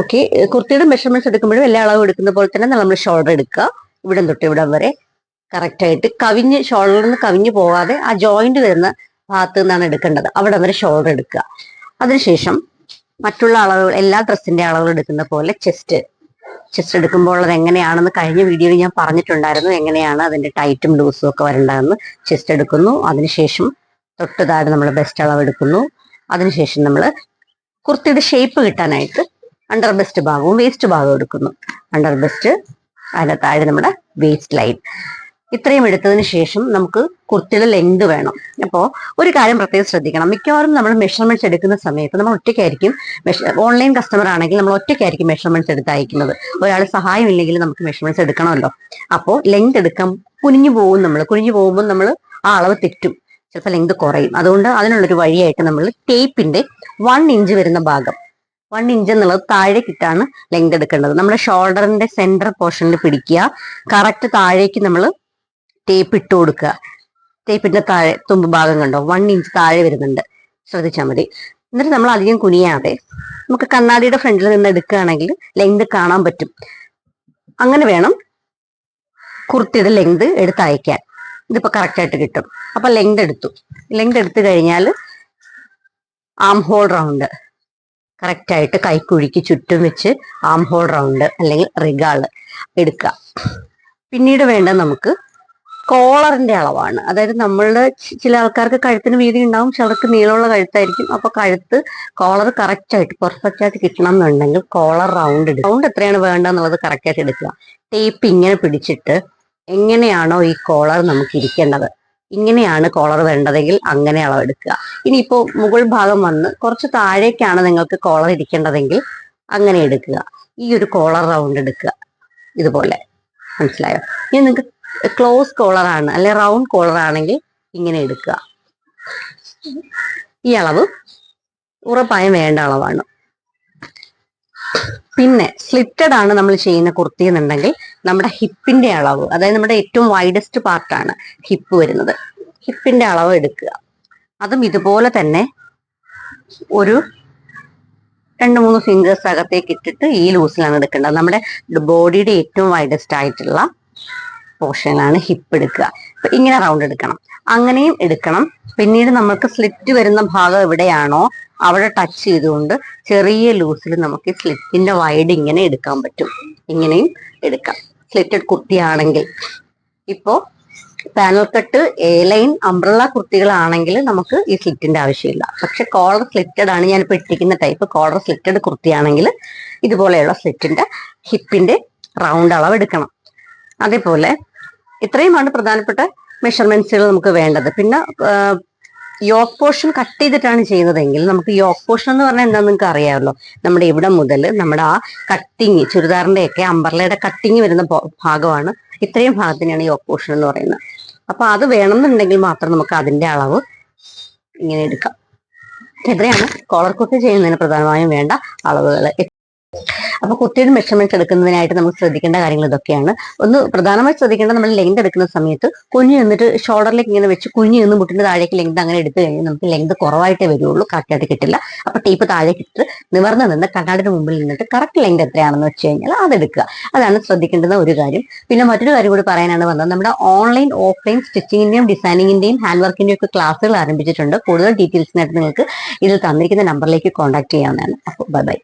Okay. കുർത്തിയുടെ measurements എടുക്കുമ്പോഴും എല്ലാ അളവ് എടുക്കുന്ന പോലെ തന്നെ നമ്മൾ ഷോൾഡർ എടുക്കുക. ഇവിടം തൊട്ട് ഇവിടം വരെ കറക്റ്റ് ആയിട്ട് കവിഞ്ഞ്, ഷോൾഡറിൽ നിന്ന് കവിഞ്ഞു പോവാതെ ആ ജോയിന്റ് വരുന്ന ഭാഗത്ത് നിന്നാണ് എടുക്കേണ്ടത്. അവിടെ വരെ ഷോൾഡർ എടുക്കുക. അതിനുശേഷം മറ്റുള്ള അളവുകൾ, എല്ലാ ഡ്രസ്സിന്റെ അളവുകൾ എടുക്കുന്ന പോലെ ചെസ്റ്റ് എടുക്കുമ്പോൾ അത് എങ്ങനെയാണെന്ന് കഴിഞ്ഞ വീഡിയോയിൽ ഞാൻ പറഞ്ഞിട്ടുണ്ടായിരുന്നു. എങ്ങനെയാണ് അതിന്റെ ടൈറ്റും ലൂസും ഒക്കെ വരേണ്ടതെന്ന്. ചെസ്റ്റ് എടുക്കുന്നു. അതിനുശേഷം തൊട്ട് താഴെ നമ്മൾ ബെസ്റ്റ് അളവ് എടുക്കുന്നു. അതിനുശേഷം നമ്മൾ കുർത്തിയുടെ ഷേപ്പ് കിട്ടാനായിട്ട് അണ്ടർ ബെസ്റ്റ് ഭാഗവും വേസ്റ്റ് ഭാഗവും എടുക്കുന്നു. അണ്ടർ ബെസ്റ്റ്, അതിന്റെ താഴെ നമ്മുടെ വേസ്റ്റ് ലൈൻ. ഇത്രയും എടുത്തതിന് ശേഷം നമുക്ക് കുർത്തിയുടെ ലെങ്ത് വേണം. അപ്പോൾ ഒരു കാര്യം പ്രത്യേകം ശ്രദ്ധിക്കണം. മിക്കവാറും നമ്മൾ മെഷർമെന്റ്സ് എടുക്കുന്ന സമയത്ത് നമ്മൾ ഒറ്റയ്ക്കായിരിക്കും, ഓൺലൈൻ കസ്റ്റമർ ആണെങ്കിൽ നമ്മൾ ഒറ്റയ്ക്കായിരിക്കും മെഷർമെന്റ്സ് എടുത്ത് അയക്കുന്നത്. ഒരാൾ സഹായം ഇല്ലെങ്കിൽ നമുക്ക് മെഷർമെന്റ്സ് എടുക്കണമല്ലോ. അപ്പോൾ ലെങ്ത് എടുക്കാൻ കുനിഞ്ഞു പോകുമ്പോൾ നമ്മൾ ആ അളവ് തെറ്റും, ചിലപ്പോൾ ലെങ്ത് കുറയും. അതുകൊണ്ട് അതിനുള്ളൊരു വഴിയായിട്ട് നമ്മൾ ടേപ്പിന്റെ 1 ഇഞ്ച് വരുന്ന ഭാഗം, 1 ഇഞ്ച് എന്നുള്ളത് താഴേക്കിട്ടാണ് ലെങ്ത് എടുക്കേണ്ടത്. നമ്മുടെ ഷോൾഡറിന്റെ സെന്റർ പോർഷനിൽ പിടിക്കുക. കറക്റ്റ് താഴേക്ക് നമ്മൾ ടേപ്പ് ഇട്ട് കൊടുക്കുക. ടേപ്പിന്റെ താഴെ തുമ്പ് ഭാഗം കണ്ടോ, 1 ഇഞ്ച് താഴെ വരുന്നുണ്ട്, ശ്രദ്ധിച്ചാൽ മതി. എന്നിട്ട് നമ്മൾ അധികം കുനിയാതെ നമുക്ക് കണ്ണാടിയുടെ ഫ്രണ്ടിൽ നിന്ന് എടുക്കുകയാണെങ്കിൽ ലെങ്ത് കാണാൻ പറ്റും. അങ്ങനെ വേണം കുർത്തിയുടെ ലെങ്ത് എടുത്ത് അയക്കാൻ. ഇതിപ്പോ കറക്റ്റ് ആയിട്ട് കിട്ടും. അപ്പൊ ലെങ്ത് എടുത്തു കഴിഞ്ഞാൽ ആം ഹോൾ റൗണ്ട് കറക്റ്റ് ആയിട്ട് കൈക്കുഴിക്ക് ചുറ്റും വെച്ച് ആം ഹോൾ റൗണ്ട് അല്ലെങ്കിൽ റിഗാള് എടുക്കുക. പിന്നീട് വേണ്ടത് നമുക്ക് കോളറിന്റെ അളവാണ്. അതായത് നമ്മളുടെ ചില ആൾക്കാർക്ക് കഴുത്തിന് വീതി ഉണ്ടാവും, ചിലർക്ക് നീളമുള്ള കഴുത്തായിരിക്കും. അപ്പൊ കോളർ കറക്റ്റ് ആയിട്ട് പെർഫെക്റ്റ് ആയിട്ട് കിട്ടണം എന്നുണ്ടെങ്കിൽ കോളർ റൗണ്ട് എടുക്കുക. റൗണ്ട് എത്രയാണ് വേണ്ടതെന്നുള്ളത് കറക്റ്റ് ആയിട്ട് എടുക്കുക. ടേപ്പ് ഇങ്ങനെ പിടിച്ചിട്ട് എങ്ങനെയാണോ ഈ കോളർ നമുക്ക് ഇരിക്കേണ്ടത്, ഇങ്ങനെയാണ് കോളർ വേണ്ടതെങ്കിൽ അങ്ങനെ അളവെടുക്കുക. ഇനിയിപ്പോ മുകൾ ഭാഗം വന്ന് കുറച്ച് താഴേക്കാണ് നിങ്ങൾക്ക് കോളർ ഇരിക്കേണ്ടതെങ്കിൽ അങ്ങനെ എടുക്കുക. ഈ ഒരു കോളർ റൗണ്ട് എടുക്കുക, ഇതുപോലെ. മനസ്സിലായോ? ഇനി നിങ്ങൾക്ക് ക്ലോസ് കോളർ ആണ് അല്ലെ റൗണ്ട് കോളർ ആണെങ്കിൽ ഇങ്ങനെ എടുക്കുക. ഈ അളവ് ഉറപ്പായും വേണ്ട അളവാണ്. പിന്നെ സ്ലിറ്റഡ് ആണ് നമ്മൾ ചെയ്യുന്ന കുർത്തി എന്നുണ്ടെങ്കിൽ നമ്മുടെ ഹിപ്പിന്റെ അളവ്, അതായത് നമ്മുടെ ഏറ്റവും വൈഡസ്റ്റ് പാർട്ടാണ് ഹിപ്പ് വരുന്നത്. ഹിപ്പിന്റെ അളവ് എടുക്കുക. അതും ഇതുപോലെ തന്നെ ഒരു 2-3 ഫിംഗേഴ്സ് അകത്തേക്ക് ഇട്ടിട്ട് ഈ ലൂസിലാണ് എടുക്കേണ്ടത്. നമ്മുടെ ബോഡിയുടെ ഏറ്റവും വൈഡസ്റ്റ് ആയിട്ടുള്ള പോർഷനാണ് ഹിപ്പ് എടുക്കുക. അപ്പൊ ഇങ്ങനെ റൗണ്ട് എടുക്കണം, അങ്ങനെയും എടുക്കണം. പിന്നീട് നമുക്ക് സ്ലിറ്റ് വരുന്ന ഭാഗം എവിടെയാണോ അവിടെ ടച്ച് ചെയ്തുകൊണ്ട് ചെറിയ ലൂസിൽ നമുക്ക് സ്ലിറ്റിന്റെ വൈഡ് ഇങ്ങനെ എടുക്കാൻ പറ്റും. ഇങ്ങനെയും എടുക്കാം സ്ലിറ്റഡ് കുർത്തിയാണെങ്കിൽ. ഇപ്പോ panel cut, A line, umbrella കുർത്തികളാണെങ്കിൽ നമുക്ക് ഈ സ്ലിറ്റിന്റെ ആവശ്യമില്ല. പക്ഷെ കോളർ സ്ലിറ്റഡ് ആണ് ഞാനിപ്പോ ഇട്ടിരിക്കുന്ന ടൈപ്പ്. കോളർ സ്ലിറ്റഡ് കുർത്തിയാണെങ്കിൽ ഇതുപോലെയുള്ള സ്ലിറ്റിന്റെ ഹിപ്പിന്റെ റൗണ്ട് അളവ് എടുക്കണം. അതേപോലെ ഇത്രയുമാണ് പ്രധാനപ്പെട്ട മെഷർമെന്റ്സുകൾ നമുക്ക് വേണ്ടത്. പിന്നെ യോക്ക് പോർഷൻ കട്ട് ചെയ്തിട്ടാണ് ചെയ്യുന്നതെങ്കിൽ നമുക്ക് യോക്ക് പോർഷൻ എന്ന് പറഞ്ഞാൽ എന്താണെന്ന് നിങ്ങൾക്ക് അറിയാമല്ലോ. നമ്മുടെ ഇവിടെ മുതൽ നമ്മുടെ ആ കട്ടിങ്, ചുരിദാറിന്റെ ഒക്കെ അംബർലയുടെ കട്ടിങ് വരുന്ന ഭാഗമാണ്. ഇത്രയും ഭാഗത്തിനാണ് യോക്ക് പോർഷൻ എന്ന് പറയുന്നത്. അപ്പൊ അത് വേണമെന്നുണ്ടെങ്കിൽ മാത്രം നമുക്ക് അതിന്റെ അളവ് ഇങ്ങനെ എടുക്കാം. ഇത്രയാണ് കോളർ കുർത്തി ചെയ്യുന്നതിന് പ്രധാനമായും വേണ്ട അളവുകൾ. അപ്പൊ കുർത്തിയുടെ മെഷർമെന്റ്സ് എടുക്കുന്നതിനായിട്ട് നമുക്ക് ശ്രദ്ധിക്കേണ്ട കാര്യങ്ങൾ ഇതൊക്കെയാണ്. ഒന്ന് പ്രധാനമായി ശ്രദ്ധിക്കേണ്ടത്, നമ്മൾ ലെങ്ത് എടുക്കുന്ന സമയത്ത് കുഞ്ഞു നിന്നിട്ട് ഷോൾഡറിലേക്ക് ഇങ്ങനെ വെച്ച് കുഞ്ഞു നിന്ന് മുട്ടിന്റെ താഴേക്ക് ലെങ്ത് അങ്ങനെ എടുത്തു കഴിഞ്ഞാൽ നമുക്ക് ലെങ്ത് കുറവായിട്ടേ വരുള്ളൂ, കറക്റ്റായിട്ട് കിട്ടില്ല. അപ്പൊ ടേപ്പ് താഴേക്ക് ഇട്ടിട്ട് നിവർന്ന് നിന്ന് കണ്ണാടിയുടെ മുമ്പിൽ നിന്നിട്ട് കറക്റ്റ് ലെങ്ത് എത്രയാണെന്ന് വെച്ച് കഴിഞ്ഞാൽ അതെടുക്കുക. അതാണ് ശ്രദ്ധിക്കേണ്ടുന്ന ഒരു കാര്യം. പിന്നെ മറ്റൊരു കാര്യം കൂടി പറയാനാണ് വന്നത്. നമ്മുടെ ഓൺലൈൻ ഓഫ്ലൈൻ സ്റ്റിച്ചിങ്ങിന്റെയും ഡിസൈനിങ്ങിന്റെയും ഹാൻഡ് വർക്കിന്റെയും ഒക്കെ ക്ലാസ്സുകൾ ആരംഭിച്ചിട്ടുണ്ട്. കൂടുതൽ ഡീറ്റെയിൽസിനായിട്ട് നിങ്ങൾക്ക് ഇതിൽ തന്നിരിക്കുന്ന നമ്പറിലേക്ക് കോൺടാക്ട് ചെയ്യാവുന്നതാണ്. അപ്പോൾ ബൈ.